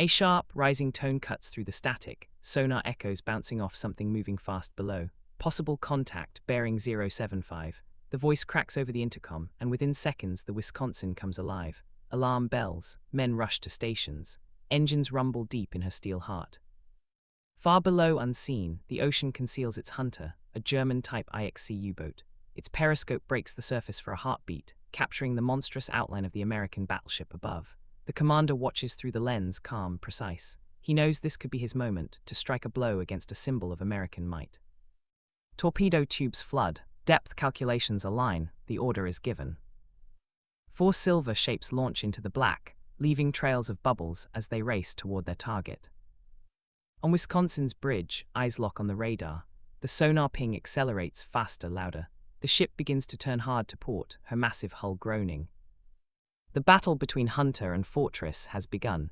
A sharp, rising tone cuts through the static, sonar echoes bouncing off something moving fast below. Possible contact, bearing 075. The voice cracks over the intercom, and within seconds the Wisconsin comes alive. Alarm bells, men rush to stations. Engines rumble deep in her steel heart. Far below, unseen, the ocean conceals its hunter, a German-type IXC U-boat. Its periscope breaks the surface for a heartbeat, capturing the monstrous outline of the American battleship above. The commander watches through the lens, calm, precise. He knows this could be his moment to strike a blow against a symbol of American might. Torpedo tubes flood, depth calculations align, the order is given. 4 silver shapes launch into the black, leaving trails of bubbles as they race toward their target. On Wisconsin's bridge, eyes lock on the radar. The sonar ping accelerates faster, louder. The ship begins to turn hard to port, her massive hull groaning. The battle between hunter and fortress has begun.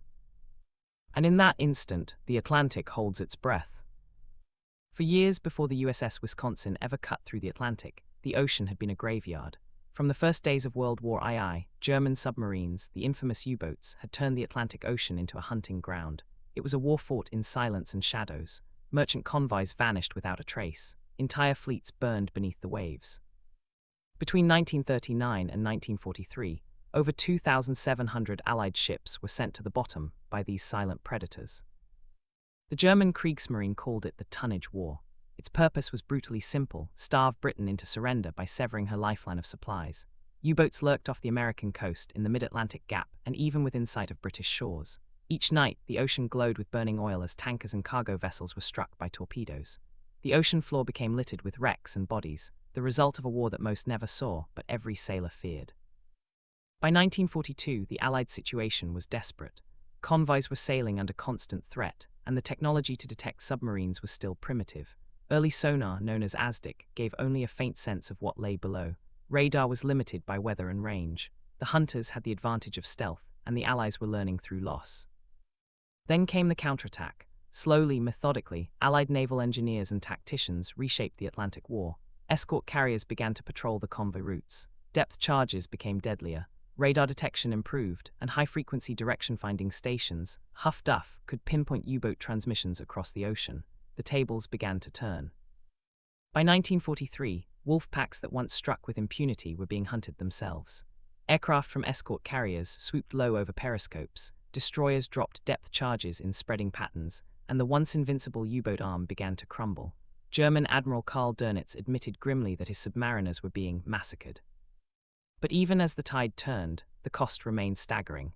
And in that instant, the Atlantic holds its breath. For years before the USS Wisconsin ever cut through the Atlantic, the ocean had been a graveyard. From the first days of World War II, German submarines, the infamous U-boats, had turned the Atlantic Ocean into a hunting ground. It was a war fought in silence and shadows. Merchant convoys vanished without a trace. Entire fleets burned beneath the waves. Between 1939 and 1943, over 2,700 Allied ships were sent to the bottom by these silent predators. The German Kriegsmarine called it the Tonnage War. Its purpose was brutally simple: starve Britain into surrender by severing her lifeline of supplies. U-boats lurked off the American coast, in the mid-Atlantic gap, and even within sight of British shores. Each night, the ocean glowed with burning oil as tankers and cargo vessels were struck by torpedoes. The ocean floor became littered with wrecks and bodies, the result of a war that most never saw, but every sailor feared. By 1942, the Allied situation was desperate. Convoys were sailing under constant threat, and the technology to detect submarines was still primitive. Early sonar, known as ASDIC, gave only a faint sense of what lay below. Radar was limited by weather and range. The hunters had the advantage of stealth, and the Allies were learning through loss. Then came the counterattack. Slowly, methodically, Allied naval engineers and tacticians reshaped the Atlantic War. Escort carriers began to patrol the convoy routes. Depth charges became deadlier. Radar detection improved, and high-frequency direction-finding stations, Huff-Duff, could pinpoint U-boat transmissions across the ocean. The tables began to turn. By 1943, wolf packs that once struck with impunity were being hunted themselves. Aircraft from escort carriers swooped low over periscopes, destroyers dropped depth charges in spreading patterns, and the once invincible U-boat arm began to crumble. German Admiral Karl Dönitz admitted grimly that his submariners were being massacred. But even as the tide turned, the cost remained staggering.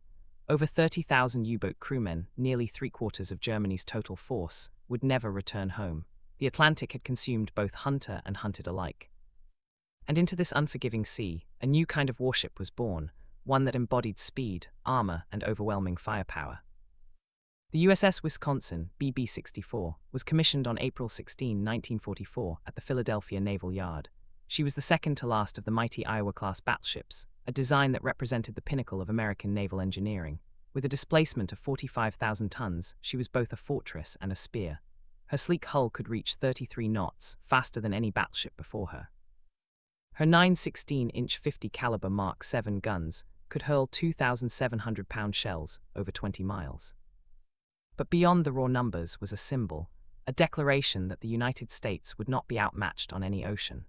Over 30,000 U-boat crewmen, nearly 3/4 of Germany's total force, would never return home. The Atlantic had consumed both hunter and hunted alike. And into this unforgiving sea, a new kind of warship was born, one that embodied speed, armor, and overwhelming firepower. The USS Wisconsin, BB-64, was commissioned on April 16, 1944, at the Philadelphia Naval Yard. She was the second to last of the mighty Iowa-class battleships, a design that represented the pinnacle of American naval engineering. With a displacement of 45,000 tons, she was both a fortress and a spear. Her sleek hull could reach 33 knots, faster than any battleship before her. Her 9.16-inch 50-caliber Mark 7 guns could hurl 2,700-pound shells over 20 miles. But beyond the raw numbers was a symbol, a declaration that the United States would not be outmatched on any ocean.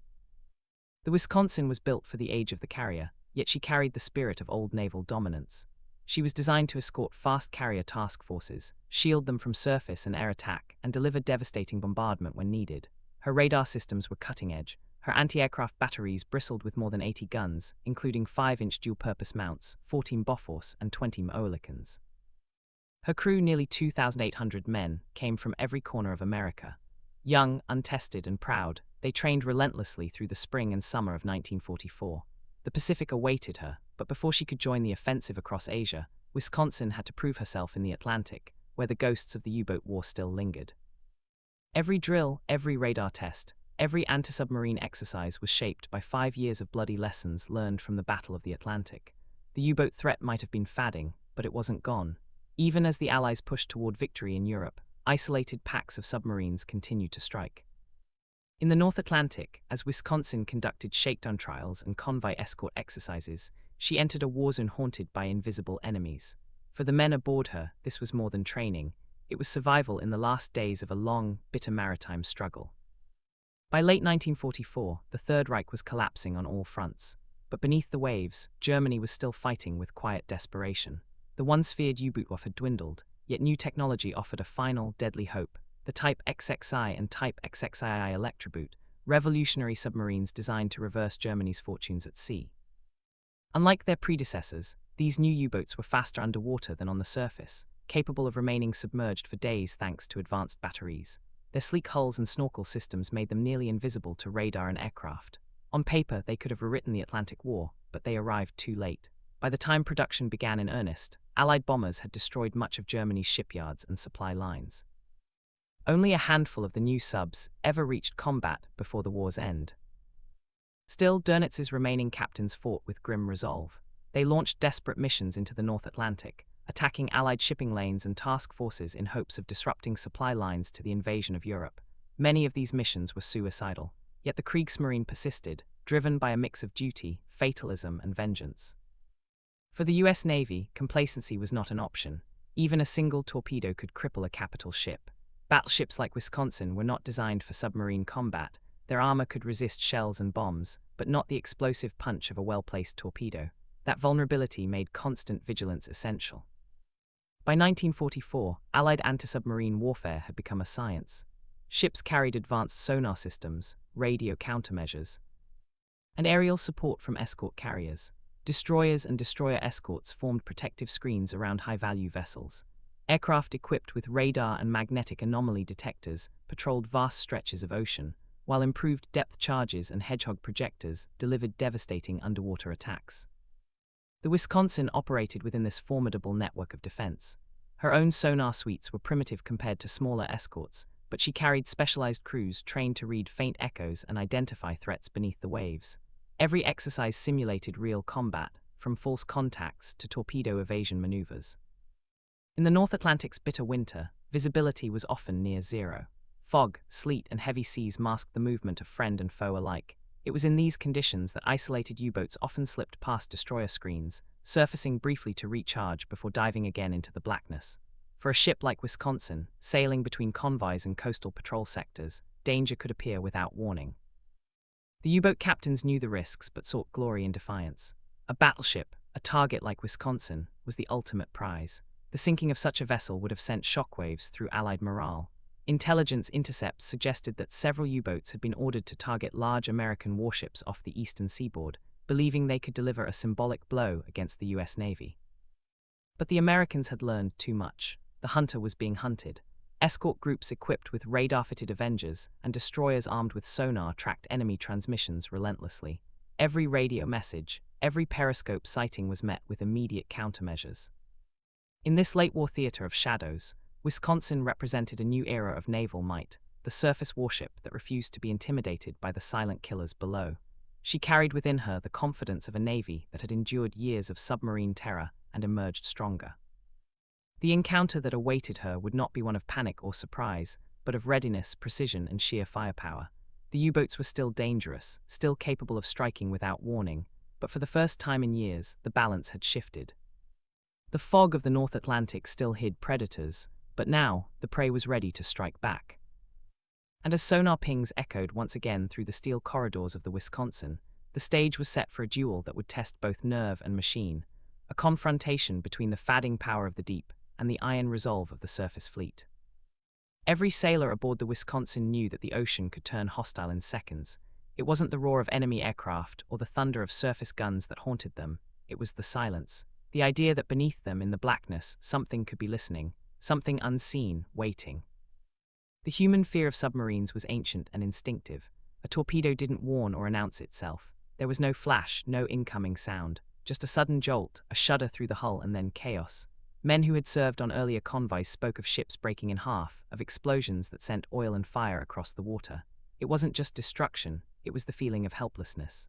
The Wisconsin was built for the age of the carrier, yet she carried the spirit of old naval dominance. She was designed to escort fast carrier task forces, shield them from surface and air attack, and deliver devastating bombardment when needed. Her radar systems were cutting-edge. Her anti-aircraft batteries bristled with more than 80 guns, including 5-inch dual-purpose mounts, 14 Bofors, and 20 Oerlikons. Her crew, nearly 2,800 men, came from every corner of America. Young, untested, and proud, they trained relentlessly through the spring and summer of 1944. The Pacific awaited her, but before she could join the offensive across Asia, Wisconsin had to prove herself in the Atlantic, where the ghosts of the U-boat war still lingered. Every drill, every radar test, every anti-submarine exercise was shaped by 5 years of bloody lessons learned from the Battle of the Atlantic. The U-boat threat might have been fading, but it wasn't gone. Even as the Allies pushed toward victory in Europe, isolated packs of submarines continued to strike. In the North Atlantic, as Wisconsin conducted shakedown trials and convoy escort exercises, she entered a war zone haunted by invisible enemies. For the men aboard her, this was more than training. It was survival in the last days of a long, bitter maritime struggle. By late 1944, the Third Reich was collapsing on all fronts. But beneath the waves, Germany was still fighting with quiet desperation. The once feared U-boot war had dwindled, yet new technology offered a final, deadly hope. The Type XXI and Type XXII Electroboot, revolutionary submarines designed to reverse Germany's fortunes at sea. Unlike their predecessors, these new U-boats were faster underwater than on the surface, capable of remaining submerged for days thanks to advanced batteries. Their sleek hulls and snorkel systems made them nearly invisible to radar and aircraft. On paper, they could have rewritten the Atlantic War, but they arrived too late. By the time production began in earnest, Allied bombers had destroyed much of Germany's shipyards and supply lines. Only a handful of the new subs ever reached combat before the war's end. Still, Donitz's remaining captains fought with grim resolve. They launched desperate missions into the North Atlantic, attacking Allied shipping lanes and task forces in hopes of disrupting supply lines to the invasion of Europe. Many of these missions were suicidal, yet the Kriegsmarine persisted, driven by a mix of duty, fatalism, and vengeance. For the US Navy, complacency was not an option. Even a single torpedo could cripple a capital ship. Battleships like Wisconsin were not designed for submarine combat. Their armor could resist shells and bombs, but not the explosive punch of a well-placed torpedo. That vulnerability made constant vigilance essential. By 1944, Allied anti-submarine warfare had become a science. Ships carried advanced sonar systems, radio countermeasures, and aerial support from escort carriers. Destroyers and destroyer escorts formed protective screens around high-value vessels. Aircraft equipped with radar and magnetic anomaly detectors patrolled vast stretches of ocean, while improved depth charges and hedgehog projectors delivered devastating underwater attacks. The Wisconsin operated within this formidable network of defense. Her own sonar suites were primitive compared to smaller escorts, but she carried specialized crews trained to read faint echoes and identify threats beneath the waves. Every exercise simulated real combat, from false contacts to torpedo evasion maneuvers. In the North Atlantic's bitter winter, visibility was often near zero. Fog, sleet, and heavy seas masked the movement of friend and foe alike. It was in these conditions that isolated U-boats often slipped past destroyer screens, surfacing briefly to recharge before diving again into the blackness. For a ship like Wisconsin, sailing between convoys and coastal patrol sectors, danger could appear without warning. The U-boat captains knew the risks but sought glory in defiance. A battleship, a target like Wisconsin, was the ultimate prize. The sinking of such a vessel would have sent shockwaves through Allied morale. Intelligence intercepts suggested that several U-boats had been ordered to target large American warships off the eastern seaboard, believing they could deliver a symbolic blow against the US Navy. But the Americans had learned too much. The hunter was being hunted. Escort groups equipped with radar-fitted Avengers and destroyers armed with sonar tracked enemy transmissions relentlessly. Every radio message, every periscope sighting was met with immediate countermeasures. In this late-war theater of shadows, Wisconsin represented a new era of naval might, the surface warship that refused to be intimidated by the silent killers below. She carried within her the confidence of a navy that had endured years of submarine terror and emerged stronger. The encounter that awaited her would not be one of panic or surprise, but of readiness, precision, and sheer firepower. The U-boats were still dangerous, still capable of striking without warning, but for the first time in years, the balance had shifted. The fog of the North Atlantic still hid predators, but now, the prey was ready to strike back. And as sonar pings echoed once again through the steel corridors of the Wisconsin, the stage was set for a duel that would test both nerve and machine, a confrontation between the fadding power of the deep and the iron resolve of the surface fleet. Every sailor aboard the Wisconsin knew that the ocean could turn hostile in seconds. It wasn't the roar of enemy aircraft or the thunder of surface guns that haunted them, it was the silence, the idea that beneath them in the blackness something could be listening, something unseen, waiting. The human fear of submarines was ancient and instinctive. A torpedo didn't warn or announce itself. There was no flash, no incoming sound, just a sudden jolt, a shudder through the hull, and then chaos. Men who had served on earlier convoys spoke of ships breaking in half, of explosions that sent oil and fire across the water. It wasn't just destruction, it was the feeling of helplessness.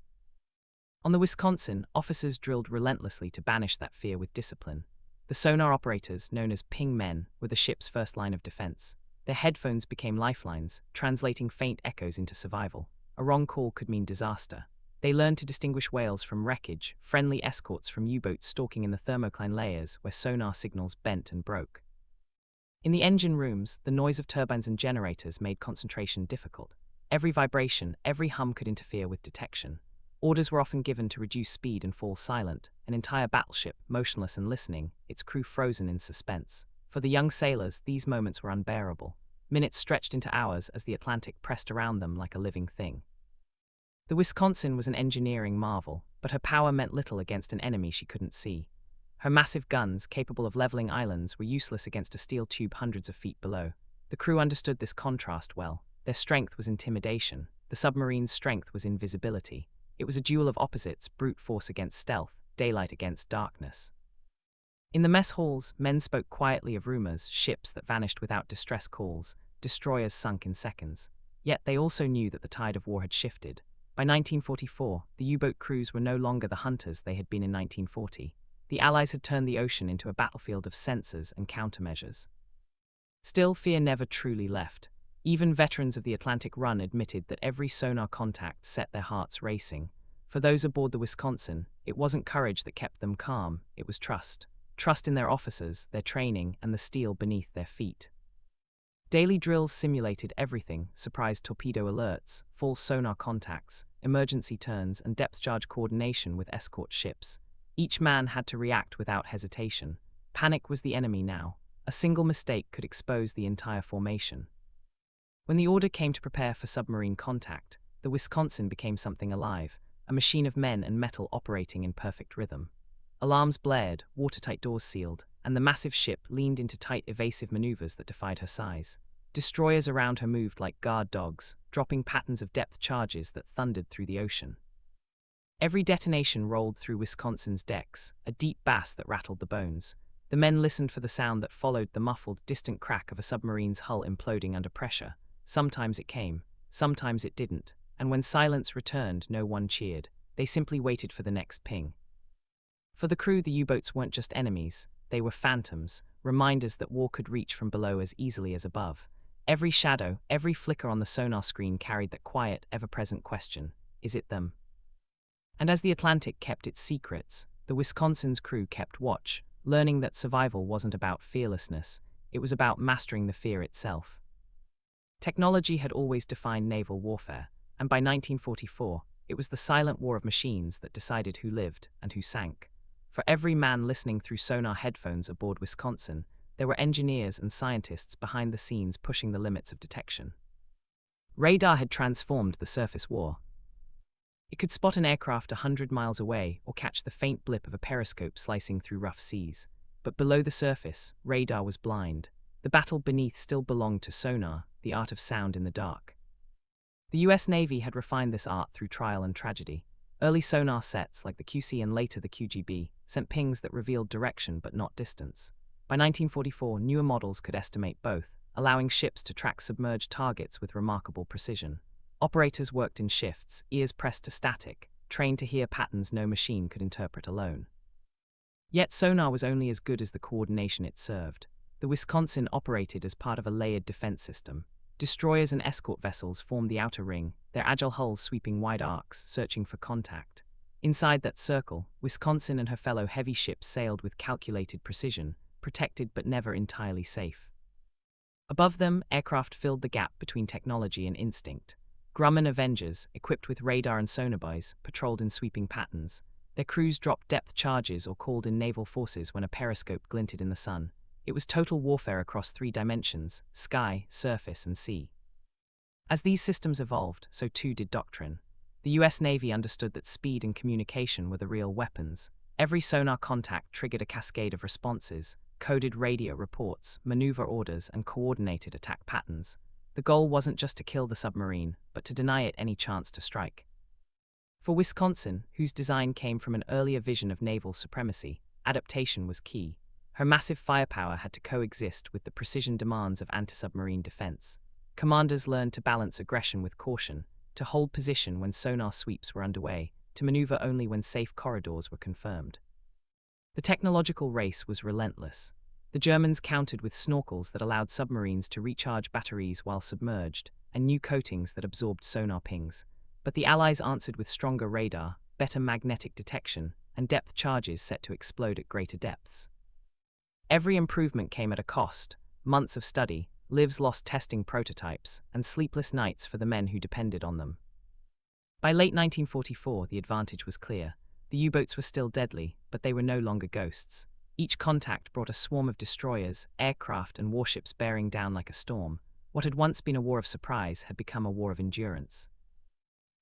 On the Wisconsin, officers drilled relentlessly to banish that fear with discipline. The sonar operators, known as ping men, were the ship's first line of defense. Their headphones became lifelines, translating faint echoes into survival. A wrong call could mean disaster. They learned to distinguish whales from wreckage, friendly escorts from U-boats stalking in the thermocline layers where sonar signals bent and broke. In the engine rooms, the noise of turbines and generators made concentration difficult. Every vibration, every hum could interfere with detection. Orders were often given to reduce speed and fall silent, an entire battleship, motionless and listening, its crew frozen in suspense. For the young sailors, these moments were unbearable. Minutes stretched into hours as the Atlantic pressed around them like a living thing. The Wisconsin was an engineering marvel, but her power meant little against an enemy she couldn't see. Her massive guns, capable of leveling islands, were useless against a steel tube hundreds of feet below. The crew understood this contrast well. Their strength was intimidation. The submarine's strength was invisibility. It was a duel of opposites, brute force against stealth, daylight against darkness. In the mess halls, men spoke quietly of rumors, ships that vanished without distress calls, destroyers sunk in seconds. Yet they also knew that the tide of war had shifted. By 1944, the U-boat crews were no longer the hunters they had been in 1940. The Allies had turned the ocean into a battlefield of sensors and countermeasures. Still, fear never truly left. Even veterans of the Atlantic run admitted that every sonar contact set their hearts racing. For those aboard the Wisconsin, it wasn't courage that kept them calm, it was trust. Trust in their officers, their training, and the steel beneath their feet. Daily drills simulated everything: surprise torpedo alerts, false sonar contacts, emergency turns, and depth charge coordination with escort ships. Each man had to react without hesitation. Panic was the enemy now. A single mistake could expose the entire formation. When the order came to prepare for submarine contact, the Wisconsin became something alive, a machine of men and metal operating in perfect rhythm. Alarms blared, watertight doors sealed, and the massive ship leaned into tight, evasive maneuvers that defied her size. Destroyers around her moved like guard dogs, dropping patterns of depth charges that thundered through the ocean. Every detonation rolled through Wisconsin's decks, a deep bass that rattled the bones. The men listened for the sound that followed the muffled, distant crack of a submarine's hull imploding under pressure. Sometimes it came, sometimes it didn't, and when silence returned, no one cheered. They simply waited for the next ping. For the crew, the U-boats weren't just enemies, they were phantoms, reminders that war could reach from below as easily as above. Every shadow, every flicker on the sonar screen carried that quiet, ever-present question: is it them? And as the Atlantic kept its secrets, the Wisconsin's crew kept watch, learning that survival wasn't about fearlessness, it was about mastering the fear itself. Technology had always defined naval warfare, and by 1944, it was the silent war of machines that decided who lived and who sank. For every man listening through sonar headphones aboard Wisconsin, there were engineers and scientists behind the scenes pushing the limits of detection. Radar had transformed the surface war. It could spot an aircraft 100 miles away or catch the faint blip of a periscope slicing through rough seas. But below the surface, radar was blind. The battle beneath still belonged to sonar, the art of sound in the dark. The US Navy had refined this art through trial and tragedy. Early sonar sets, like the QC and later the QGB, sent pings that revealed direction but not distance. By 1944, newer models could estimate both, allowing ships to track submerged targets with remarkable precision. Operators worked in shifts, ears pressed to static, trained to hear patterns no machine could interpret alone. Yet sonar was only as good as the coordination it served. The Wisconsin operated as part of a layered defense system. Destroyers and escort vessels formed the outer ring, their agile hulls sweeping wide arcs, searching for contact. Inside that circle, Wisconsin and her fellow heavy ships sailed with calculated precision, protected but never entirely safe. Above them, aircraft filled the gap between technology and instinct. Grumman Avengers, equipped with radar and sonarbys, patrolled in sweeping patterns. Their crews dropped depth charges or called in naval forces when a periscope glinted in the sun. It was total warfare across 3 dimensions: sky, surface, and sea. As these systems evolved, so too did doctrine. The US Navy understood that speed and communication were the real weapons. Every sonar contact triggered a cascade of responses, coded radio reports, maneuver orders, and coordinated attack patterns. The goal wasn't just to kill the submarine, but to deny it any chance to strike. For Wisconsin, whose design came from an earlier vision of naval supremacy, adaptation was key. Her massive firepower had to coexist with the precision demands of anti-submarine defense. Commanders learned to balance aggression with caution, to hold position when sonar sweeps were underway, to maneuver only when safe corridors were confirmed. The technological race was relentless. The Germans countered with snorkels that allowed submarines to recharge batteries while submerged, and new coatings that absorbed sonar pings. But the Allies answered with stronger radar, better magnetic detection, and depth charges set to explode at greater depths. Every improvement came at a cost: months of study, lives lost testing prototypes, and sleepless nights for the men who depended on them. By late 1944, the advantage was clear. The U-boats were still deadly, but they were no longer ghosts. Each contact brought a swarm of destroyers, aircraft, and warships bearing down like a storm. What had once been a war of surprise had become a war of endurance.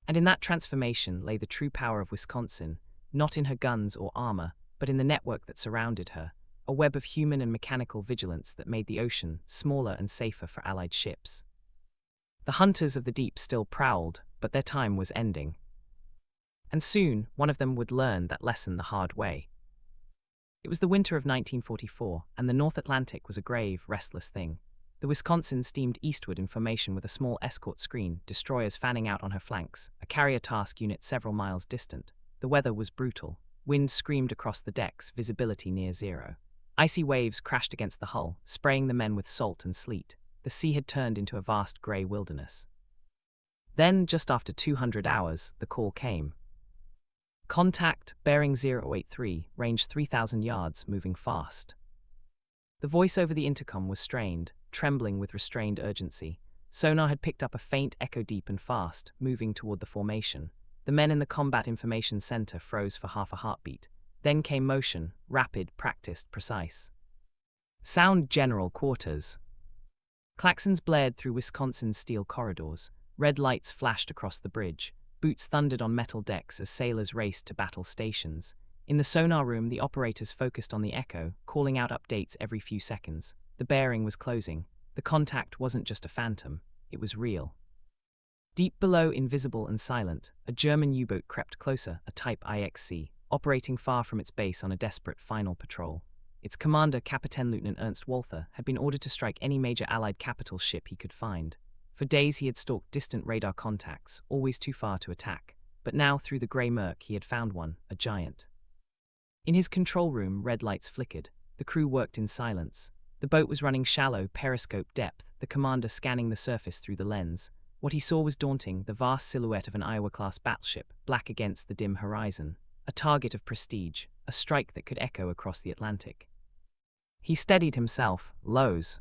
And in that transformation lay the true power of Wisconsin, not in her guns or armor, but in the network that surrounded her, a web of human and mechanical vigilance that made the ocean smaller and safer for Allied ships. The hunters of the deep still prowled, but their time was ending. And soon, one of them would learn that lesson the hard way. It was the winter of 1944, and the North Atlantic was a grave, restless thing. The Wisconsin steamed eastward in formation with a small escort screen, destroyers fanning out on her flanks, a carrier task unit several miles distant. The weather was brutal. Wind screamed across the decks, visibility near zero. Icy waves crashed against the hull, spraying the men with salt and sleet. The sea had turned into a vast grey wilderness. Then, just after 200 hours, the call came. Contact, bearing 083, range 3,000 yards, moving fast. The voice over the intercom was strained, trembling with restrained urgency. Sonar had picked up a faint echo deep and fast, moving toward the formation. The men in the Combat Information Center froze for half a heartbeat. Then came motion, rapid, practiced, precise. Sound general quarters. Klaxons blared through Wisconsin's steel corridors. Red lights flashed across the bridge. Boots thundered on metal decks as sailors raced to battle stations. In the sonar room, the operators focused on the echo, calling out updates every few seconds. The bearing was closing. The contact wasn't just a phantom, it was real. Deep below, invisible and silent, a German U-boat crept closer, a Type IXC, operating far from its base on a desperate final patrol. Its commander, Kapitänleutnant Ernst Walther, had been ordered to strike any major Allied capital ship he could find. For days he had stalked distant radar contacts, always too far to attack. But now, through the grey murk, he had found one, a giant. In his control room, red lights flickered. The crew worked in silence. The boat was running shallow, periscope depth, the commander scanning the surface through the lens. What he saw was daunting, the vast silhouette of an Iowa-class battleship, black against the dim horizon. A target of prestige, a strike that could echo across the Atlantic. He steadied himself, lows.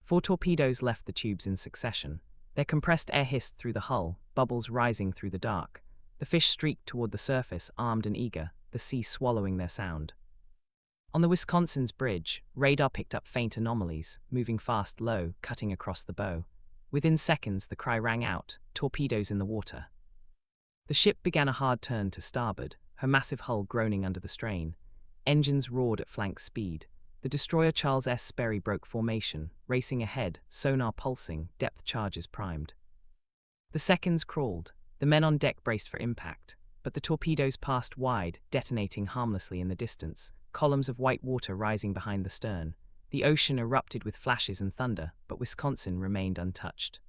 4 torpedoes left the tubes in succession. Their compressed air hissed through the hull, bubbles rising through the dark. The fish streaked toward the surface, armed and eager, the sea swallowing their sound. On the Wisconsin's bridge, radar picked up faint anomalies, moving fast low, cutting across the bow. Within seconds, the cry rang out, torpedoes in the water. The ship began a hard turn to starboard, her massive hull groaning under the strain. Engines roared at flank speed. The destroyer Charles S. Sperry broke formation, racing ahead, sonar pulsing, depth charges primed. The seconds crawled. The men on deck braced for impact, but the torpedoes passed wide, detonating harmlessly in the distance, columns of white water rising behind the stern. The ocean erupted with flashes and thunder, but Wisconsin remained untouched.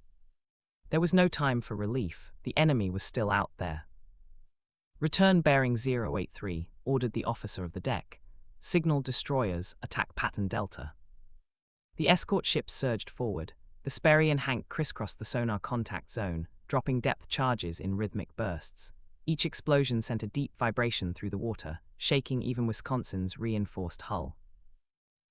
There was no time for relief. The enemy was still out there. Return bearing 083, ordered the officer of the deck. Signal destroyers, attack pattern Delta. The escort ships surged forward. The Sperry and Hank crisscrossed the sonar contact zone, dropping depth charges in rhythmic bursts. Each explosion sent a deep vibration through the water, shaking even Wisconsin's reinforced hull.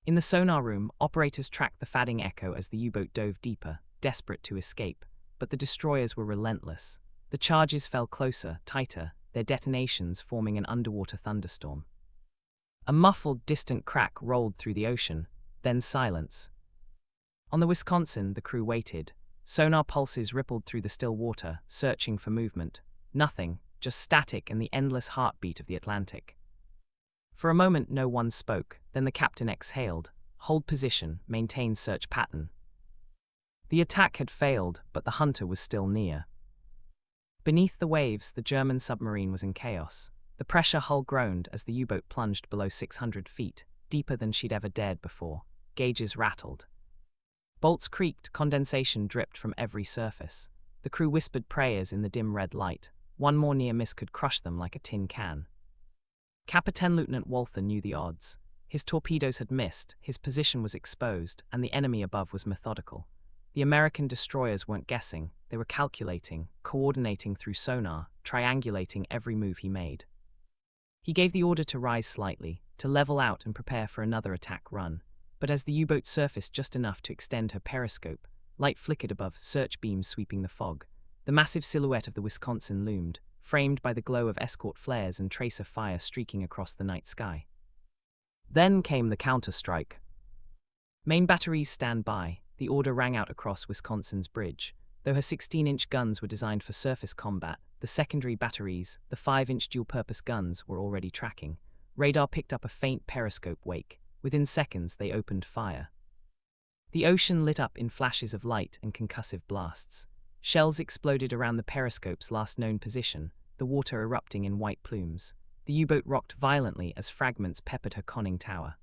In the sonar room, operators tracked the fading echo as the U-boat dove deeper, desperate to escape. But the destroyers were relentless. The charges fell closer, tighter, their detonations forming an underwater thunderstorm. A muffled, distant crack rolled through the ocean, then silence. On the Wisconsin, the crew waited. Sonar pulses rippled through the still water, searching for movement. Nothing, just static and the endless heartbeat of the Atlantic. For a moment, no one spoke. Then the captain exhaled. Hold position, maintain search pattern. The attack had failed, but the hunter was still near. Beneath the waves, the German submarine was in chaos. The pressure hull groaned as the U-boat plunged below 600 feet, deeper than she'd ever dared before. Gauges rattled. Bolts creaked, condensation dripped from every surface. The crew whispered prayers in the dim red light. One more near miss could crush them like a tin can. Kapitänleutnant Walther knew the odds. His torpedoes had missed, his position was exposed, and the enemy above was methodical. The American destroyers weren't guessing, they were calculating, coordinating through sonar, triangulating every move he made. He gave the order to rise slightly, to level out and prepare for another attack run, but as the U-boat surfaced just enough to extend her periscope, light flickered above, search beams sweeping the fog. The massive silhouette of the Wisconsin loomed, framed by the glow of escort flares and tracer fire streaking across the night sky. Then came the counter-strike. Main batteries stand by, the order rang out across Wisconsin's bridge. Though her 16-inch guns were designed for surface combat, the secondary batteries, the 5-inch dual-purpose guns, were already tracking. Radar picked up a faint periscope wake. Within seconds, they opened fire. The ocean lit up in flashes of light and concussive blasts. Shells exploded around the periscope's last known position, the water erupting in white plumes. The U-boat rocked violently as fragments peppered her conning tower.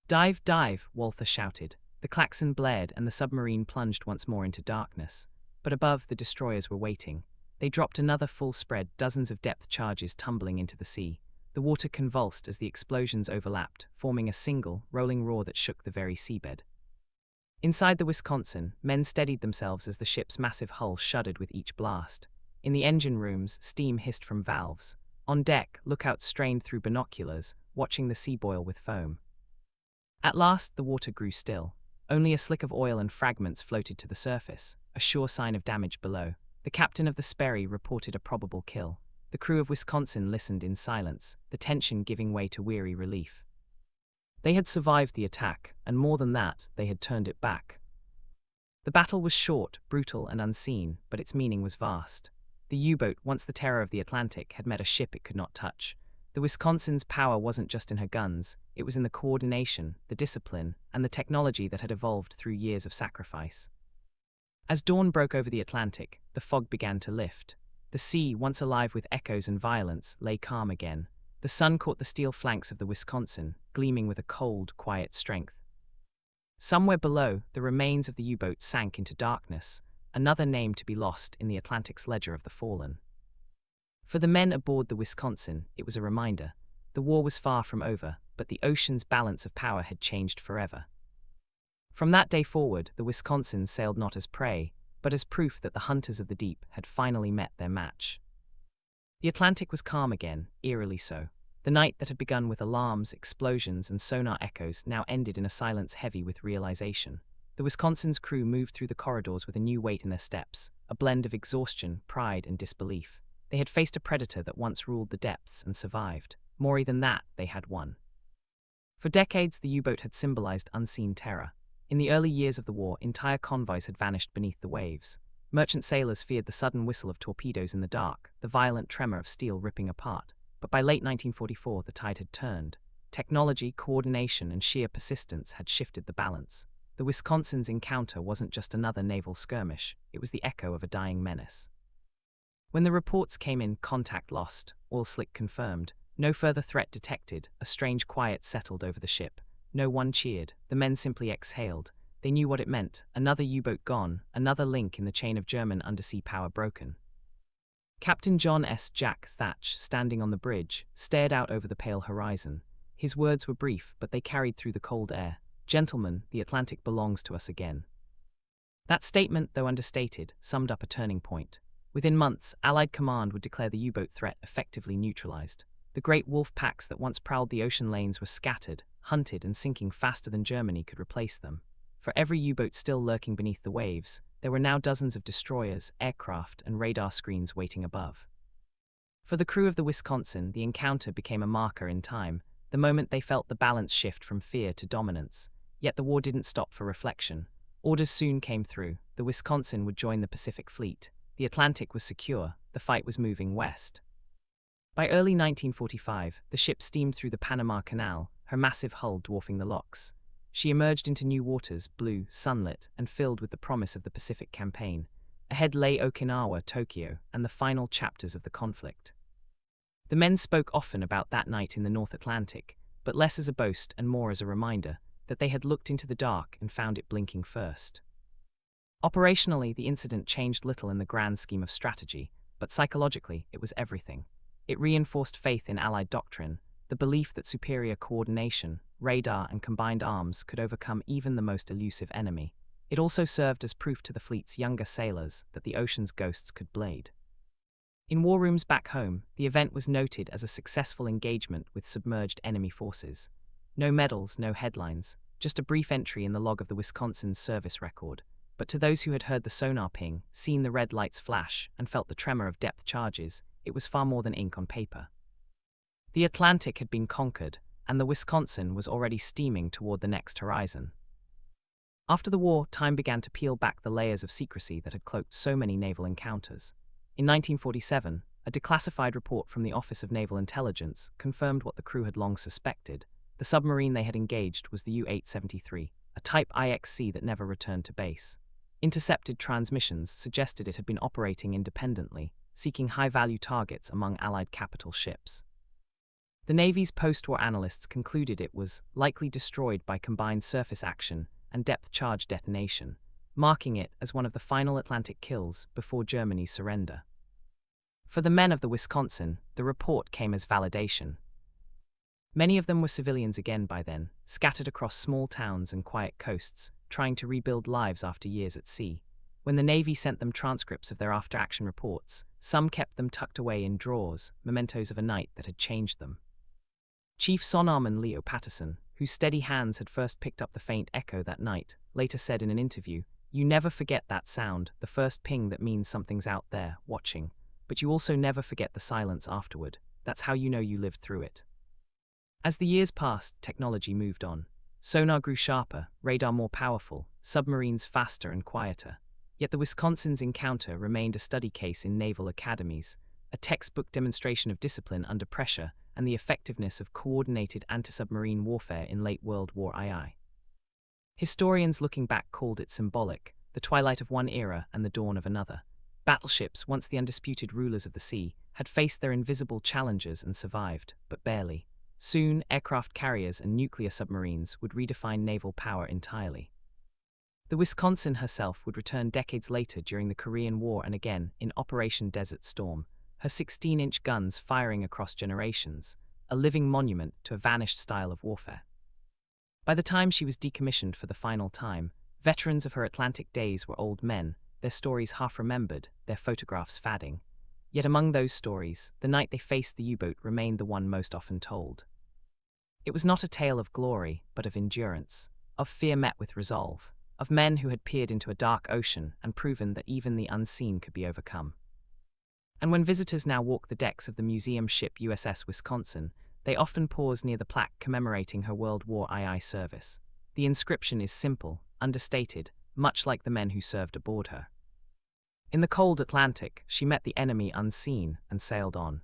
"Dive, dive," Walther shouted. The klaxon blared and the submarine plunged once more into darkness. But above, the destroyers were waiting. They dropped another full spread, dozens of depth charges tumbling into the sea. The water convulsed as the explosions overlapped, forming a single, rolling roar that shook the very seabed. Inside the Wisconsin, men steadied themselves as the ship's massive hull shuddered with each blast. In the engine rooms, steam hissed from valves. On deck, lookouts strained through binoculars, watching the sea boil with foam. At last, the water grew still. Only a slick of oil and fragments floated to the surface, a sure sign of damage below. The captain of the Sperry reported a probable kill. The crew of Wisconsin listened in silence, the tension giving way to weary relief. They had survived the attack, and more than that, they had turned it back. The battle was short, brutal, and unseen, but its meaning was vast. The U-boat, once the terror of the Atlantic, had met a ship it could not touch. The Wisconsin's power wasn't just in her guns, it was in the coordination, the discipline, and the technology that had evolved through years of sacrifice. As dawn broke over the Atlantic, the fog began to lift. The sea, once alive with echoes and violence, lay calm again. The sun caught the steel flanks of the Wisconsin, gleaming with a cold, quiet strength. Somewhere below, the remains of the U-boat sank into darkness, another name to be lost in the Atlantic's ledger of the fallen. For the men aboard the Wisconsin, it was a reminder. The war was far from over, but the ocean's balance of power had changed forever. From that day forward, the Wisconsin sailed not as prey, but as proof that the hunters of the deep had finally met their match. The Atlantic was calm again, eerily so. The night that had begun with alarms, explosions, and sonar echoes now ended in a silence heavy with realization. The Wisconsin's crew moved through the corridors with a new weight in their steps, a blend of exhaustion, pride, and disbelief. They had faced a predator that once ruled the depths and survived. More than that, they had won. For decades, the U-boat had symbolized unseen terror. In the early years of the war, entire convoys had vanished beneath the waves. Merchant sailors feared the sudden whistle of torpedoes in the dark, the violent tremor of steel ripping apart. But by late 1944, the tide had turned. Technology, coordination, and sheer persistence had shifted the balance. The Wisconsin's encounter wasn't just another naval skirmish, it was the echo of a dying menace. When the reports came in, contact lost, oil slick confirmed, no further threat detected, a strange quiet settled over the ship. No one cheered, the men simply exhaled. They knew what it meant, another U-boat gone, another link in the chain of German undersea power broken. Captain John S. Jack Thatch, standing on the bridge, stared out over the pale horizon. His words were brief, but they carried through the cold air. "Gentlemen, the Atlantic belongs to us again." That statement, though understated, summed up a turning point. Within months, Allied command would declare the U-boat threat effectively neutralized. The great wolf packs that once prowled the ocean lanes were scattered, hunted, and sinking faster than Germany could replace them. For every U-boat still lurking beneath the waves, there were now dozens of destroyers, aircraft, and radar screens waiting above. For the crew of the Wisconsin, the encounter became a marker in time, the moment they felt the balance shift from fear to dominance. Yet the war didn't stop for reflection. Orders soon came through. The Wisconsin would join the Pacific Fleet. The Atlantic was secure. The fight was moving west. By early 1945, the ship steamed through the Panama Canal, her massive hull dwarfing the locks. She emerged into new waters, blue, sunlit, and filled with the promise of the Pacific campaign. Ahead lay Okinawa, Tokyo, and the final chapters of the conflict. The men spoke often about that night in the North Atlantic, but less as a boast and more as a reminder that they had looked into the dark and found it blinking first. Operationally, the incident changed little in the grand scheme of strategy, but psychologically, it was everything. It reinforced faith in Allied doctrine, the belief that superior coordination, radar, and combined arms could overcome even the most elusive enemy. It also served as proof to the fleet's younger sailors that the ocean's ghosts could blade. In war rooms back home, the event was noted as a successful engagement with submerged enemy forces. No medals, no headlines, just a brief entry in the log of the Wisconsin's service record. But to those who had heard the sonar ping, seen the red lights flash, and felt the tremor of depth charges, it was far more than ink on paper. The Atlantic had been conquered, and the Wisconsin was already steaming toward the next horizon. After the war, time began to peel back the layers of secrecy that had cloaked so many naval encounters. In 1947, a declassified report from the Office of Naval Intelligence confirmed what the crew had long suspected. The submarine they had engaged was the U-873, a Type IXC that never returned to base. Intercepted transmissions suggested it had been operating independently, seeking high-value targets among Allied capital ships. The Navy's post-war analysts concluded it was likely destroyed by combined surface action and depth charge detonation, marking it as one of the final Atlantic kills before Germany's surrender. For the men of the Wisconsin, the report came as validation. Many of them were civilians again by then, scattered across small towns and quiet coasts, trying to rebuild lives after years at sea. When the Navy sent them transcripts of their after-action reports, some kept them tucked away in drawers, mementos of a night that had changed them. Chief Sonarman Leo Patterson, whose steady hands had first picked up the faint echo that night, later said in an interview, "You never forget that sound, the first ping that means something's out there, watching. But you also never forget the silence afterward. That's how you know you lived through it." As the years passed, technology moved on. Sonar grew sharper, radar more powerful, submarines faster and quieter. Yet the Wisconsin's encounter remained a study case in naval academies, a textbook demonstration of discipline under pressure and the effectiveness of coordinated anti-submarine warfare in late World War II. Historians looking back called it symbolic, the twilight of one era and the dawn of another. Battleships, once the undisputed rulers of the sea, had faced their invisible challengers and survived, but barely. Soon, aircraft carriers and nuclear submarines would redefine naval power entirely. The Wisconsin herself would return decades later during the Korean War and again in Operation Desert Storm, her 16-inch guns firing across generations, a living monument to a vanished style of warfare. By the time she was decommissioned for the final time, veterans of her Atlantic days were old men, their stories half remembered, their photographs fading. Yet among those stories, the night they faced the U-boat remained the one most often told. It was not a tale of glory, but of endurance, of fear met with resolve, of men who had peered into a dark ocean and proven that even the unseen could be overcome. And when visitors now walk the decks of the museum ship USS Wisconsin, they often pause near the plaque commemorating her World War II service. The inscription is simple, understated, much like the men who served aboard her. In the cold Atlantic, she met the enemy unseen and sailed on.